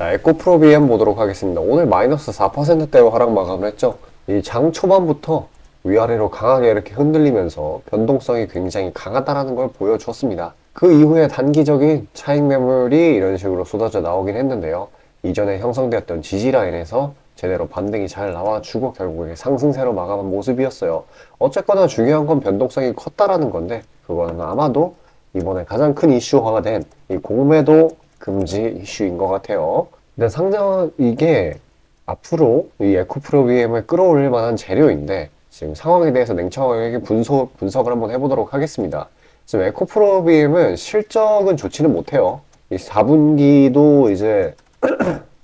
자, 에코프로 BM 보도록 하겠습니다. 오늘 마이너스 4%대로 하락 마감을 했죠. 이 장 초반부터 위아래로 강하게 이렇게 흔들리면서 변동성이 굉장히 강하다라는 걸 보여줬습니다. 그 이후에 단기적인 차익 매물이 이런 식으로 쏟아져 나오긴 했는데요. 이전에 형성되었던 지지라인에서 제대로 반등이 잘 나와주고 결국에 상승세로 마감한 모습이었어요. 어쨌거나 중요한 건 변동성이 컸다라는 건데, 그거는 아마도 이번에 가장 큰 이슈화가 된 이 공매도 금지 이슈인 것 같아요. 근데 이게 앞으로 이 에코프로 BM을 끌어올릴 만한 재료인데, 지금 상황에 대해서 냉철하게 분석을 한번 해보도록 하겠습니다. 지금 에코프로 BM은 실적은 좋지는 못해요. 이 4분기도 이제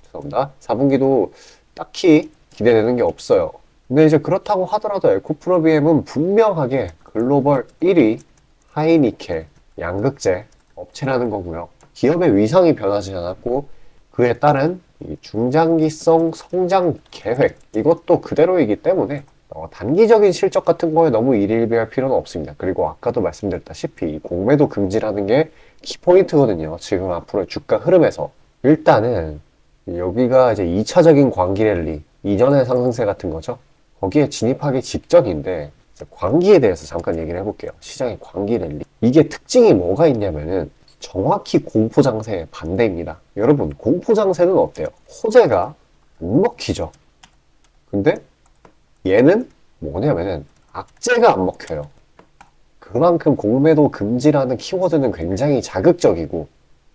죄송합니다. 4분기도 딱히 기대되는 게 없어요. 근데 이제 그렇다고 하더라도 에코프로 BM은 분명하게 글로벌 1위 하이니켈 양극재 업체라는 거고요. 기업의 위상이 변하지 않았고 그에 따른 이 중장기성 성장 계획 이것도 그대로이기 때문에 단기적인 실적 같은 거에 너무 일일비할 필요는 없습니다. 그리고 아까도 말씀드렸다시피 공매도 금지라는 게 키포인트거든요. 지금 앞으로의 주가 흐름에서 일단은 여기가 이제 2차적인 광기 랠리 이전의 상승세 같은 거죠. 거기에 진입하기 직전인데 광기에 대해서 잠깐 얘기를 해볼게요. 시장의 광기 랠리 이게 특징이 뭐가 있냐면은 정확히 공포장세의 반대입니다. 여러분, 공포장세는 어때요? 호재가 안 먹히죠. 근데 얘는 뭐냐면은 악재가 안 먹혀요. 그만큼 공매도 금지라는 키워드는 굉장히 자극적이고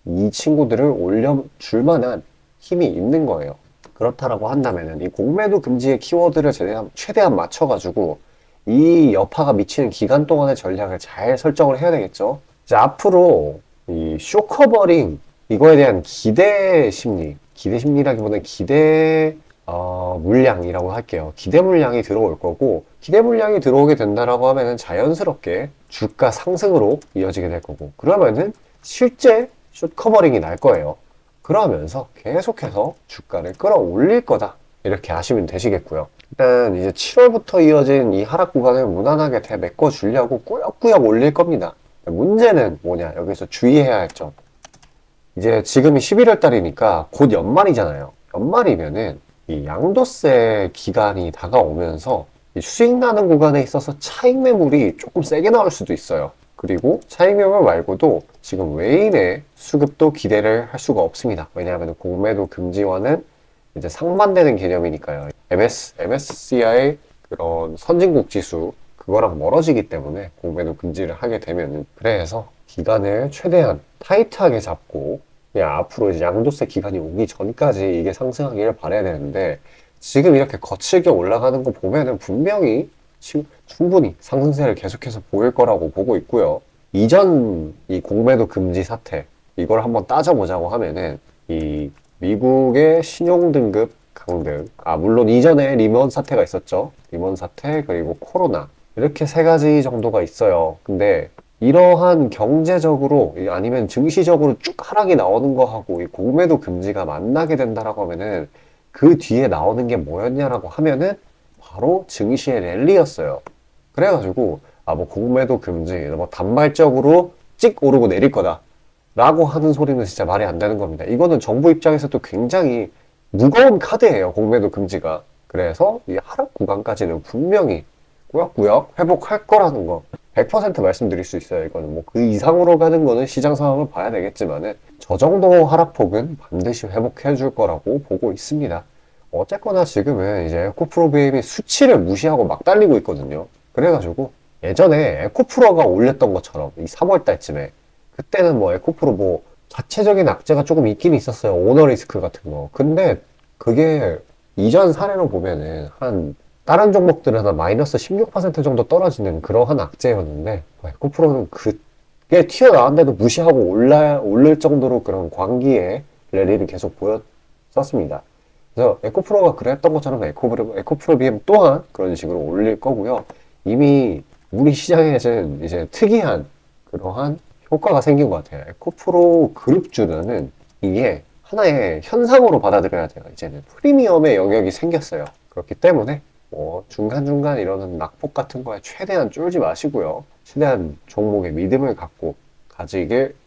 이 친구들을 올려줄 만한 힘이 있는 거예요. 그렇다라고 한다면은 이 공매도 금지의 키워드를 최대한 맞춰가지고 이 여파가 미치는 기간 동안의 전략을 잘 설정을 해야 되겠죠. 이제 앞으로 이 쇼커버링 이거에 대한 기대 심리라기보다는 물량이라고 할게요. 기대 물량이 들어올 거고 기대 물량이 들어오게 된다라고 하면은 자연스럽게 주가 상승으로 이어지게 될 거고 그러면은 실제 숏커버링이 날 거예요. 그러면서 계속해서 주가를 끌어올릴 거다. 이렇게 아시면 되시겠고요. 일단 이제 7월부터 이어진 이 하락 구간을 무난하게 메꿔 주려고 꾸역꾸역 올릴 겁니다. 문제는 뭐냐? 여기서 주의해야 할 점. 이제 지금이 11월 달이니까 곧 연말이잖아요. 연말이면은 이 양도세 기간이 다가오면서 이 수익 나는 구간에 있어서 차익 매물이 조금 세게 나올 수도 있어요. 그리고 차익 매물 말고도 지금 외인의 수급도 기대를 할 수가 없습니다. 왜냐하면 공매도 금지와는 이제 상반되는 개념이니까요. MSCI 그런 선진국 지수 그거랑 멀어지기 때문에 공매도 금지를 하게 되면은 그래서 기간을 최대한 타이트하게 잡고 그냥 앞으로 이제 양도세 기간이 오기 전까지 이게 상승하기를 바라야 되는데 지금 이렇게 거칠게 올라가는 거 보면은 분명히 지금 충분히 상승세를 계속해서 보일 거라고 보고 있고요. 이전 이 공매도 금지 사태 이걸 한번 따져보자고 하면은 이 미국의 신용등급 강등 물론 이전에 리먼 사태가 있었죠. 리먼 사태 그리고 코로나 이렇게 세 가지 정도가 있어요. 근데 이러한 경제적으로 아니면 증시적으로 쭉 하락이 나오는 거하고 이 공매도 금지가 만나게 된다라고 하면은 그 뒤에 나오는 게 뭐였냐라고 하면은 바로 증시의 랠리였어요. 그래가지고 뭐 공매도 금지 뭐 단발적으로 찍 오르고 내릴 거다 라고 하는 소리는 진짜 말이 안 되는 겁니다. 이거는 정부 입장에서도 굉장히 무거운 카드예요. 공매도 금지가. 그래서 이 하락 구간까지는 분명히 꾸역꾸역 회복할 거라는 거 100% 말씀드릴 수 있어요. 이거는 뭐 그 이상으로 가는 거는 시장 상황을 봐야 되겠지만은 저 정도 하락폭은 반드시 회복해 줄 거라고 보고 있습니다. 어쨌거나 지금은 이제 에코프로 BM이 수치를 무시하고 막 달리고 있거든요. 그래가지고 예전에 에코프로가 올렸던 것처럼 이 3월 달쯤에 그때는 뭐 에코프로 뭐 자체적인 악재가 조금 있긴 있었어요. 오너 리스크 같은 거. 근데 그게 이전 사례로 보면은 한 다른 종목들은 한 마이너스 16% 정도 떨어지는 그러한 악재였는데 에코프로는 그게 튀어나왔는데도 무시하고 오를 정도로 그런 광기의 랠리를 계속 보였었습니다. 그래서 에코프로가 그랬던 것처럼 에코프로 BM 또한 그런 식으로 올릴 거고요. 이미 우리 시장에는 이제 특이한 그러한 효과가 생긴 것 같아요. 에코프로 그룹주는 이게 하나의 현상으로 받아들여야 돼요. 이제는 프리미엄의 영역이 생겼어요. 그렇기 때문에 뭐 중간중간 이러는 낙폭 같은 거에 최대한 쫄지 마시고요. 최대한 종목에 믿음을 갖고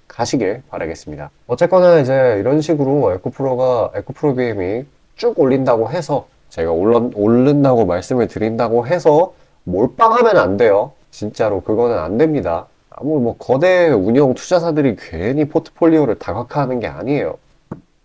가시길 바라겠습니다. 어쨌거나 이제 이런 식으로 에코프로 BM이 쭉 올린다고 해서 제가 오른다고 말씀을 드린다고 해서 몰빵하면 안 돼요. 진짜로 그거는 안 됩니다. 뭐 거대 운영 투자사들이 괜히 포트폴리오를 다각화하는 게 아니에요.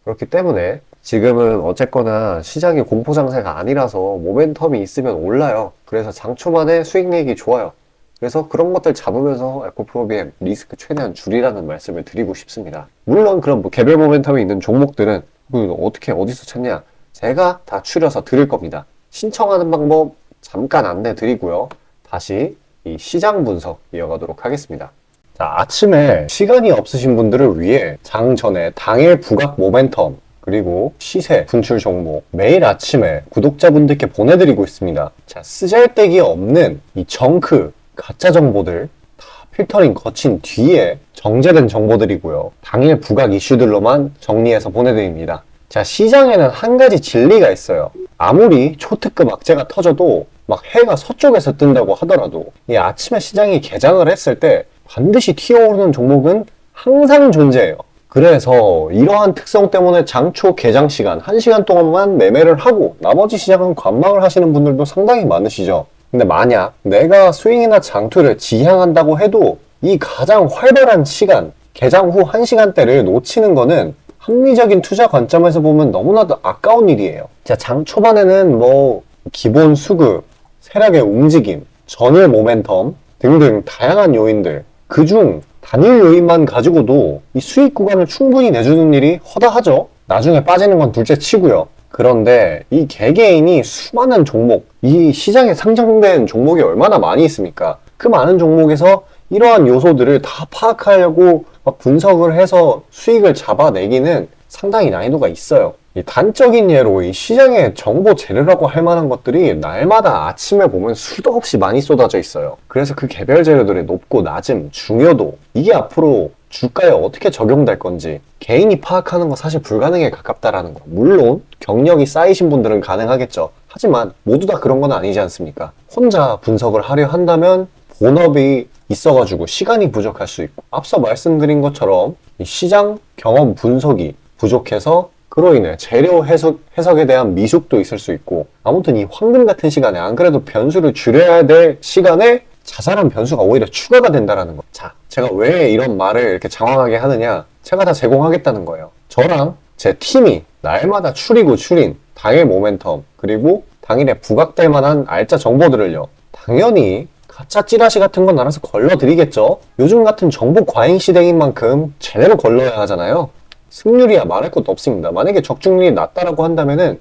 그렇기 때문에 지금은 어쨌거나 시장이 공포 장세가 아니라서 모멘텀이 있으면 올라요. 그래서 장 초반에 수익 내기 좋아요. 그래서 그런 것들 잡으면서 에코프로 BM 리스크 최대한 줄이라는 말씀을 드리고 싶습니다. 물론 그런 개별 모멘텀이 있는 종목들은 어디서 찾냐? 제가 다 추려서 드릴 겁니다. 신청하는 방법 잠깐 안내 드리고요. 다시 이 시장 분석 이어가도록 하겠습니다. 자, 아침에 시간이 없으신 분들을 위해 장 전에 당일 부각 모멘텀 그리고 시세 분출 종목 매일 아침에 구독자분들께 보내드리고 있습니다. 자, 쓰잘데기 없는 이 정크 가짜 정보들 다 필터링 거친 뒤에 정제된 정보들이고요. 당일 부각 이슈들로만 정리해서 보내드립니다. 자, 시장에는 한 가지 진리가 있어요. 아무리 초특급 악재가 터져도 막 해가 서쪽에서 뜬다고 하더라도 이 아침에 시장이 개장을 했을 때 반드시 튀어오르는 종목은 항상 존재해요. 그래서 이러한 특성 때문에 장초 개장 시간 1시간 동안만 매매를 하고 나머지 시장은 관망을 하시는 분들도 상당히 많으시죠. 근데 만약 내가 스윙이나 장투를 지향한다고 해도 이 가장 활발한 시간, 개장 후 1시간대를 놓치는 거는 합리적인 투자 관점에서 보면 너무나도 아까운 일이에요. 자, 장 초반에는 뭐 기본 수급, 세력의 움직임, 전일 모멘텀 등등 다양한 요인들, 그중 단일 요인만 가지고도 이 수익 구간을 충분히 내주는 일이 허다하죠. 나중에 빠지는 건 둘째 치고요. 그런데 이 개개인이 수많은 종목, 이 시장에 상장된 종목이 얼마나 많이 있습니까? 그 많은 종목에서 이러한 요소들을 다 파악하려고 분석을 해서 수익을 잡아내기는 상당히 난이도가 있어요. 이 단적인 예로 이 시장의 정보 재료라고 할 만한 것들이 날마다 아침에 보면 수도 없이 많이 쏟아져 있어요. 그래서 그 개별 재료들의 높고 낮음, 중요도 이게 앞으로 주가에 어떻게 적용될 건지 개인이 파악하는 거 사실 불가능에 가깝다라는 거. 물론 경력이 쌓이신 분들은 가능하겠죠. 하지만 모두 다 그런 건 아니지 않습니까? 혼자 분석을 하려 한다면 본업이 있어가지고 시간이 부족할 수 있고 앞서 말씀드린 것처럼 이 시장 경험 분석이 부족해서 그로 인해 재료 해석에 대한 미숙도 있을 수 있고 아무튼 이 황금 같은 시간에 안 그래도 변수를 줄여야 될 시간에 자잘한 변수가 오히려 추가가 된다는 거. 자, 제가 왜 이런 말을 이렇게 장황하게 하느냐? 제가 다 제공하겠다는 거예요. 저랑 제 팀이 날마다 추린 당일 모멘텀 그리고 당일에 부각될 만한 알짜 정보들을요. 당연히 가짜 찌라시 같은 건 알아서 걸러드리겠죠. 요즘 같은 정보 과잉 시대인 만큼 제대로 걸러야 하잖아요. 승률이야 말할 것도 없습니다. 만약에 적중률이 낮다라고 한다면은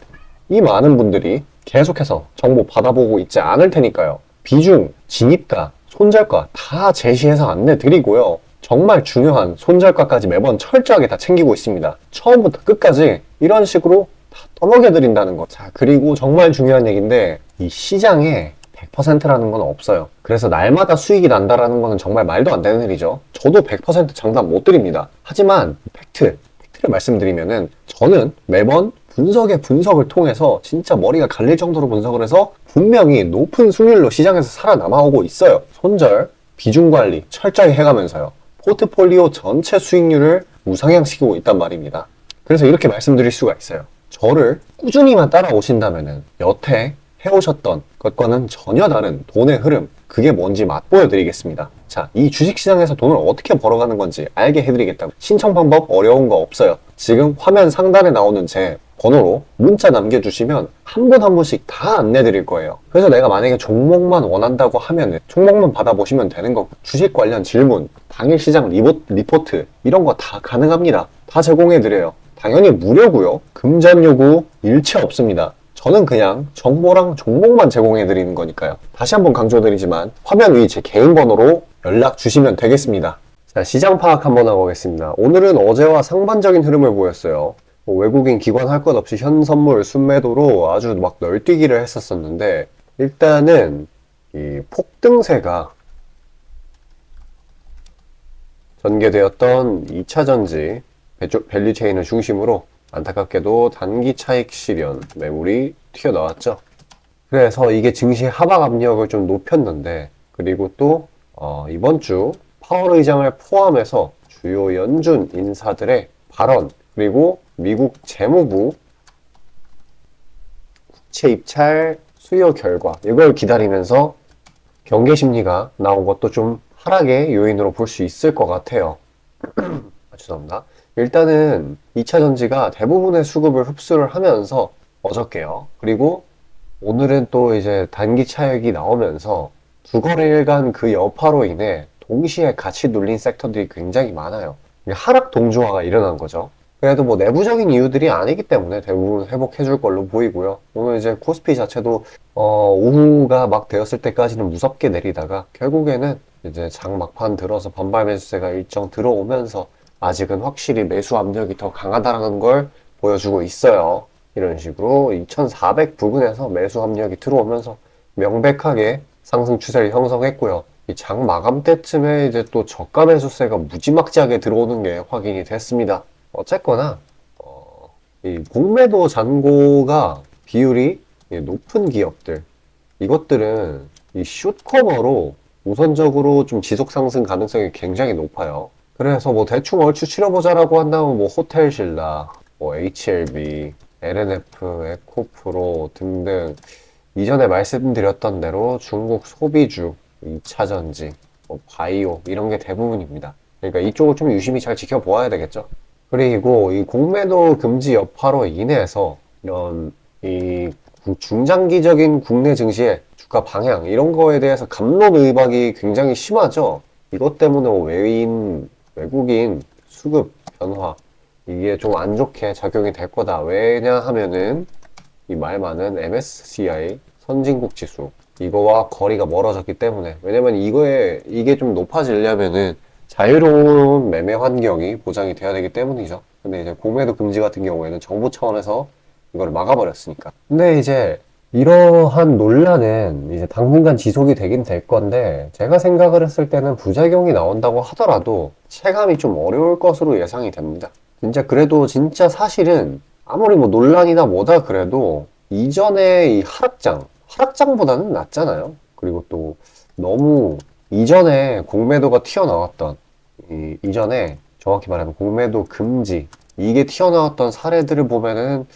이 많은 분들이 계속해서 정보 받아보고 있지 않을 테니까요. 비중, 진입가, 손절가 다 제시해서 안내 드리고요. 정말 중요한 손절가까지 매번 철저하게 다 챙기고 있습니다. 처음부터 끝까지 이런 식으로 다 떠먹여 드린다는 거. 자, 그리고 정말 중요한 얘기인데 이 시장에 100%라는 건 없어요. 그래서 날마다 수익이 난다라는 거는 정말 말도 안 되는 일이죠. 저도 100% 장담 못 드립니다. 하지만 팩트를 말씀드리면은 저는 매번 분석을 통해서 진짜 머리가 갈릴 정도로 분석을 해서 분명히 높은 수익률로 시장에서 살아남아오고 있어요. 손절, 비중 관리 철저히 해가면서요. 포트폴리오 전체 수익률을 우상향시키고 있단 말입니다. 그래서 이렇게 말씀드릴 수가 있어요. 저를 꾸준히만 따라오신다면은 여태 해오셨던 것과는 전혀 다른 돈의 흐름, 그게 뭔지 맛보여 드리겠습니다. 자, 이 주식시장에서 돈을 어떻게 벌어가는 건지 알게 해드리겠다고. 신청 방법 어려운 거 없어요. 지금 화면 상단에 나오는 제 번호로 문자 남겨주시면 한 분 한 분씩 다 안내 드릴 거예요. 그래서 내가 만약에 종목만 원한다고 하면 종목만 받아보시면 되는 거고, 주식 관련 질문, 당일 시장 리포트 이런 거 다 가능합니다. 다 제공해 드려요. 당연히 무료고요. 금전 요구 일체 없습니다. 저는 그냥 정보랑 종목만 제공해 드리는 거니까요. 다시 한번 강조드리지만 화면 위 제 개인 번호로 연락 주시면 되겠습니다. 자, 시장 파악 한번 하고 오겠습니다. 오늘은 어제와 상반적인 흐름을 보였어요. 외국인 기관 할 것 없이 현선물 순매도로 아주 막 널뛰기를 했었었는데, 일단은 이 폭등세가 전개되었던 2차전지 밸류체인을 중심으로 안타깝게도 단기 차익 실현 매물이 튀어나왔죠. 그래서 이게 증시 하방 압력을 좀 높였는데, 그리고 또 이번 주 파월 의장을 포함해서 주요 연준 인사들의 발언, 그리고 미국 재무부 국채 입찰 수요 결과, 이걸 기다리면서 경계 심리가 나온 것도 좀 하락의 요인으로 볼 수 있을 것 같아요. 죄송합니다. 일단은 2차 전지가 대부분의 수급을 흡수를 하면서 어저께요. 그리고 오늘은 또 이제 단기 차익이 나오면서 두 거래일간 그 여파로 인해 동시에 같이 눌린 섹터들이 굉장히 많아요. 하락 동조화가 일어난 거죠. 그래도 뭐 내부적인 이유들이 아니기 때문에 대부분 회복해줄 걸로 보이고요. 오늘 이제 코스피 자체도 오후가 막 되었을 때까지는 무섭게 내리다가 결국에는 이제 장 막판 들어서 반발 매수세가 일정 들어오면서 아직은 확실히 매수 압력이 더 강하다는 걸 보여주고 있어요. 이런 식으로 2400 부근에서 매수 압력이 들어오면서 명백하게 상승 추세를 형성했고요. 이 장 마감 때쯤에 이제 또 저가 매수세가 무지막지하게 들어오는 게 확인이 됐습니다. 어쨌거나 이 공매도 잔고가 비율이 높은 기업들, 이것들은 이 숏커버로 우선적으로 좀 지속 상승 가능성이 굉장히 높아요. 그래서 뭐 대충 얼추 치러보자라고 한다면 뭐 호텔신라, 뭐 HLB, LNF, 에코프로 등등 이전에 말씀드렸던 대로 중국 소비주, 2차전지, 뭐 바이오 이런 게 대부분입니다. 그러니까 이쪽을 좀 유심히 잘 지켜보아야 되겠죠. 그리고 이 공매도 금지 여파로 인해서 이런 이 중장기적인 국내 증시의 주가 방향 이런 거에 대해서 갑론의박이 굉장히 심하죠. 이것 때문에 외국인 수급 변화 이게 좀 안 좋게 작용이 될 거다. 왜냐하면은 이 말 많은 MSCI 선진국 지수 이거와 거리가 멀어졌기 때문에, 왜냐면 이게 좀 높아지려면은 자유로운 매매 환경이 보장이 돼야 되기 때문이죠. 근데 이제 공매도 금지 같은 경우에는 정부 차원에서 이걸 막아버렸으니까. 근데 이제 이러한 논란은 이제 당분간 지속이 되긴 될 건데, 제가 생각을 했을 때는 부작용이 나온다고 하더라도 체감이 좀 어려울 것으로 예상이 됩니다. 진짜 사실은 아무리 뭐 논란이나 뭐다 그래도 이전에 이 하락장보다는 낫잖아요. 그리고 또 너무 이전에 공매도가 튀어나왔던 이전에 정확히 말하면 공매도 금지 이게 튀어나왔던 사례들을 보면은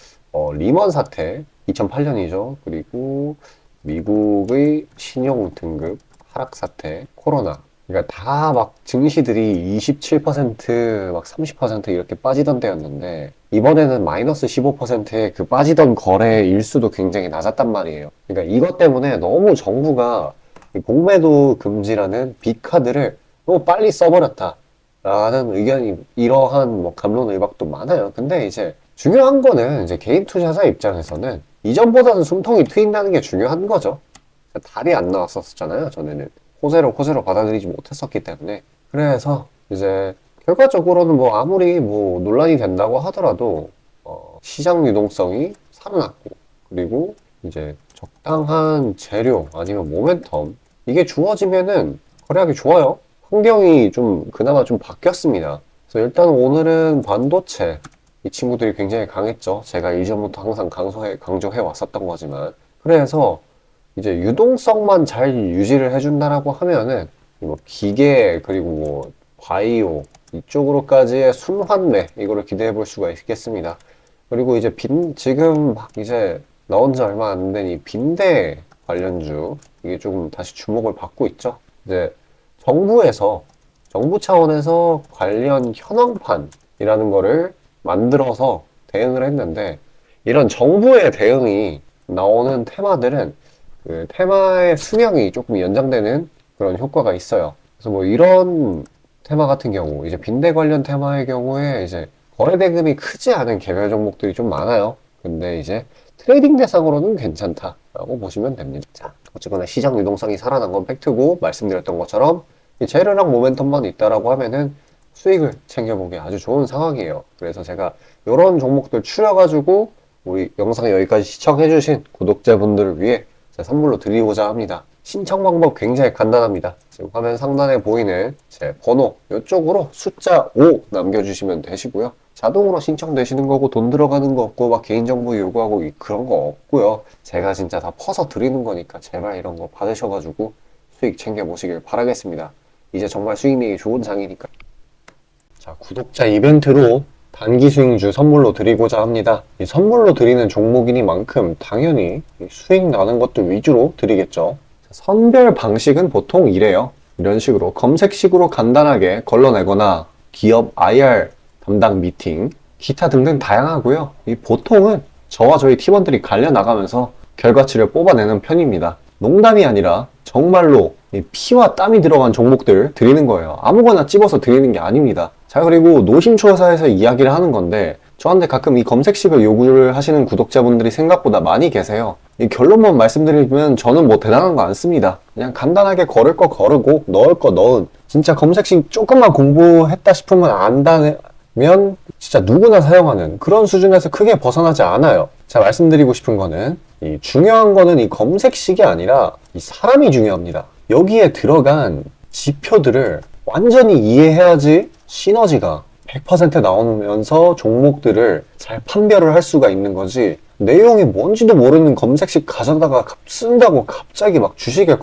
리먼 사태 2008년이죠. 그리고 미국의 신용 등급 하락 사태, 코로나. 그러니까 다 막 증시들이 27%, 막 30% 이렇게 빠지던 때였는데 이번에는 마이너스 15%의 그 빠지던 거래 일수도 굉장히 낮았단 말이에요. 그러니까 이것 때문에 너무 정부가 이 공매도 금지라는 빅카드를 너무 빨리 써버렸다 라는 의견이, 이러한 뭐 갑론을박도 많아요. 근데 이제 중요한 거는 이제 개인 투자자 입장에서는 이전보다는 숨통이 트인다는 게 중요한 거죠. 달이 안 나왔었잖아요. 전에는 호재로 받아들이지 못했었기 때문에. 그래서 이제 결과적으로는 뭐 아무리 뭐 논란이 된다고 하더라도 시장 유동성이 살아났고, 그리고 이제 적당한 재료 아니면 모멘텀 이게 주어지면은 거래하기 좋아요. 환경이 좀 그나마 좀 바뀌었습니다. 그래서 일단 오늘은 반도체 이 친구들이 굉장히 강했죠. 제가 이전부터 항상 강조해 왔었던 거지만, 그래서 이제 유동성만 잘 유지를 해준다라고 하면은 뭐 기계 그리고 뭐 바이오 이쪽으로까지의 순환매 이거를 기대해 볼 수가 있겠습니다. 그리고 이제 지금 막 이제 나온 지 얼마 안 된 이 빈대 관련주 이게 조금 다시 주목을 받고 있죠. 이제 정부 차원에서 관련 현황판이라는 거를 만들어서 대응을 했는데, 이런 정부의 대응이 나오는 테마들은 그 테마의 수명이 조금 연장되는 그런 효과가 있어요. 그래서 뭐 이런 테마 같은 경우, 이제 빈대 관련 테마의 경우에 이제 거래 대금이 크지 않은 개별 종목들이 좀 많아요. 근데 이제 트레이딩 대상으로는 괜찮다라고 보시면 됩니다. 자, 어쨌거나 시장 유동성이 살아난 건 팩트고, 말씀드렸던 것처럼 이 재료랑 모멘텀만 있다라고 하면은 수익을 챙겨보기 아주 좋은 상황이에요. 그래서 제가 이런 종목들 추려가지고 우리 영상 여기까지 시청해주신 구독자분들을 위해 제가 선물로 드리고자 합니다. 신청 방법 굉장히 간단합니다. 지금 화면 상단에 보이는 제 번호 이쪽으로 숫자 5 남겨주시면 되시고요. 자동으로 신청되시는 거고 돈 들어가는 거 없고 막 개인정보 요구하고 그런 거 없고요. 제가 진짜 다 퍼서 드리는 거니까 제발 이런 거 받으셔가지고 수익 챙겨보시길 바라겠습니다. 이제 정말 수익 내기 좋은 장이니까. 자, 구독자 이벤트로 단기 수익주 선물로 드리고자 합니다. 이 선물로 드리는 종목이니만큼 당연히 수익 나는 것들 위주로 드리겠죠. 선별 방식은 보통 이래요. 이런 식으로 검색식으로 간단하게 걸러내거나 기업 IR 담당 미팅, 기타 등등 다양하고요. 이 보통은 저와 저희 팀원들이 갈려나가면서 결과치를 뽑아내는 편입니다. 농담이 아니라 정말로 피와 땀이 들어간 종목들 드리는 거예요. 아무거나 찝어서 드리는 게 아닙니다. 자, 그리고 노심초사에서 이야기를 하는 건데 저한테 가끔 이 검색식을 요구를 하시는 구독자분들이 생각보다 많이 계세요. 이 결론만 말씀드리면 저는 뭐 대단한 거 안 씁니다. 그냥 간단하게 걸을 거 거르고 넣을 거 넣은, 진짜 검색식 조금만 공부했다 싶으면 안다면 진짜 누구나 사용하는 그런 수준에서 크게 벗어나지 않아요. 자, 말씀드리고 싶은 거는 이 중요한 거는 이 검색식이 아니라 이 사람이 중요합니다. 여기에 들어간 지표들을 완전히 이해해야지 시너지가 100% 나오면서 종목들을 잘 판별을 할 수가 있는 거지, 내용이 뭔지도 모르는 검색식 가져다가 쓴다고 갑자기 막 주식에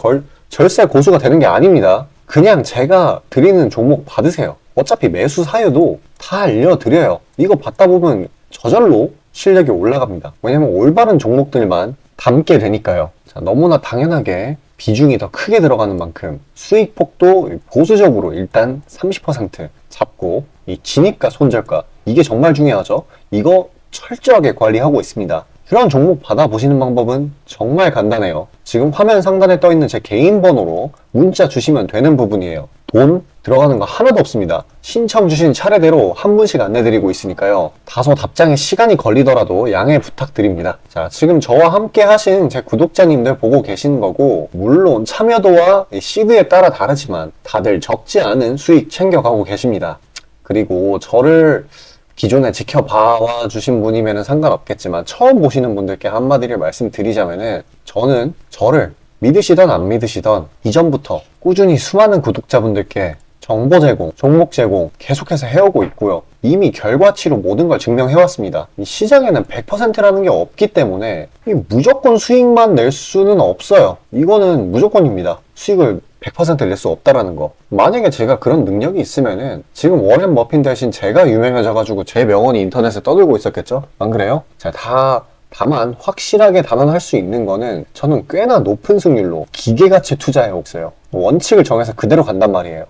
절세 고수가 되는 게 아닙니다. 그냥 제가 드리는 종목 받으세요. 어차피 매수 사유도 다 알려드려요. 이거 받다 보면 저절로 실력이 올라갑니다. 왜냐면 올바른 종목들만 담게 되니까요. 자, 너무나 당연하게 비중이 더 크게 들어가는 만큼 수익폭도 보수적으로 일단 30% 잡고, 이 진입가 손절가, 이게 정말 중요하죠. 이거 철저하게 관리하고 있습니다. 그런 종목 받아보시는 방법은 정말 간단해요. 지금 화면 상단에 떠있는 제 개인 번호로 문자 주시면 되는 부분이에요. 돈 들어가는 거 하나도 없습니다. 신청 주신 차례대로 한 분씩 안내드리고 있으니까요. 다소 답장에 시간이 걸리더라도 양해 부탁드립니다. 자, 지금 저와 함께 하신 제 구독자님들 보고 계시는 거고, 물론 참여도와 시드에 따라 다르지만 다들 적지 않은 수익 챙겨가고 계십니다. 그리고 저를 기존에 지켜봐 주신 분이면 상관없겠지만 처음 보시는 분들께 한마디를 말씀드리자면은, 저는 저를 믿으시던 안 믿으시던 이전부터 꾸준히 수많은 구독자분들께 정보 제공, 종목 제공 계속해서 해오고 있고요. 이미 결과치로 모든 걸 증명해왔습니다. 이 시장에는 100%라는 게 없기 때문에 무조건 수익만 낼 수는 없어요. 이거는 무조건입니다. 수익을 100% 낼 수 없다라는 거. 만약에 제가 그런 능력이 있으면은 지금 워렌 버핏 대신 제가 유명해져가지고 제 명언이 인터넷에 떠들고 있었겠죠? 안 그래요? 자, 다만 확실하게 단언할 수 있는 거는 저는 꽤나 높은 승률로 기계같이 투자해 있어요. 원칙을 정해서 그대로 간단 말이에요.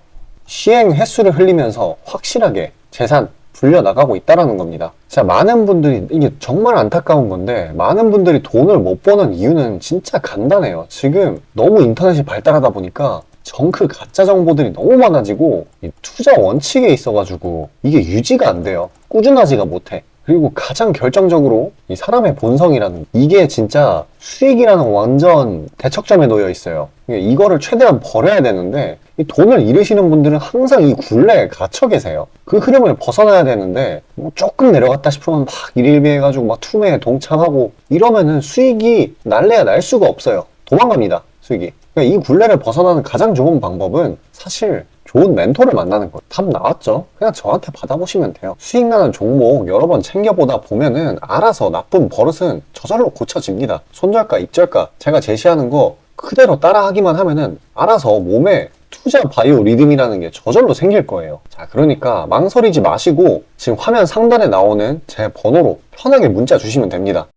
시행 횟수를 흘리면서 확실하게 재산 불려나가고 있다는 겁니다. 자, 많은 분들이, 이게 정말 안타까운 건데, 많은 분들이 돈을 못 버는 이유는 진짜 간단해요. 지금 너무 인터넷이 발달하다 보니까 정크 가짜 정보들이 너무 많아지고 이 투자 원칙에 있어가지고 이게 유지가 안 돼요. 꾸준하지가 못해. 그리고 가장 결정적으로 이 사람의 본성이라는, 이게 진짜 수익이라는 완전 대척점에 놓여 있어요. 이거를 최대한 버려야 되는데, 이 돈을 잃으시는 분들은 항상 이 굴레에 갇혀 계세요. 그 흐름을 벗어나야 되는데 뭐 조금 내려갔다 싶으면 막 일일비해가지고 막 투매에 동참하고 이러면은 수익이 날래야 날 수가 없어요. 도망갑니다, 수익이. 그러니까 이 굴레를 벗어나는 가장 좋은 방법은 사실 좋은 멘토를 만나는 거예요. 답 나왔죠? 그냥 저한테 받아보시면 돼요. 수익 나는 종목 여러 번 챙겨보다 보면은 알아서 나쁜 버릇은 저절로 고쳐집니다. 손절가, 입절가 제가 제시하는 거 그대로 따라하기만 하면은 알아서 몸에 투자 바이오 리듬이라는 게 저절로 생길 거예요. 자, 그러니까 망설이지 마시고 지금 화면 상단에 나오는 제 번호로 편하게 문자 주시면 됩니다.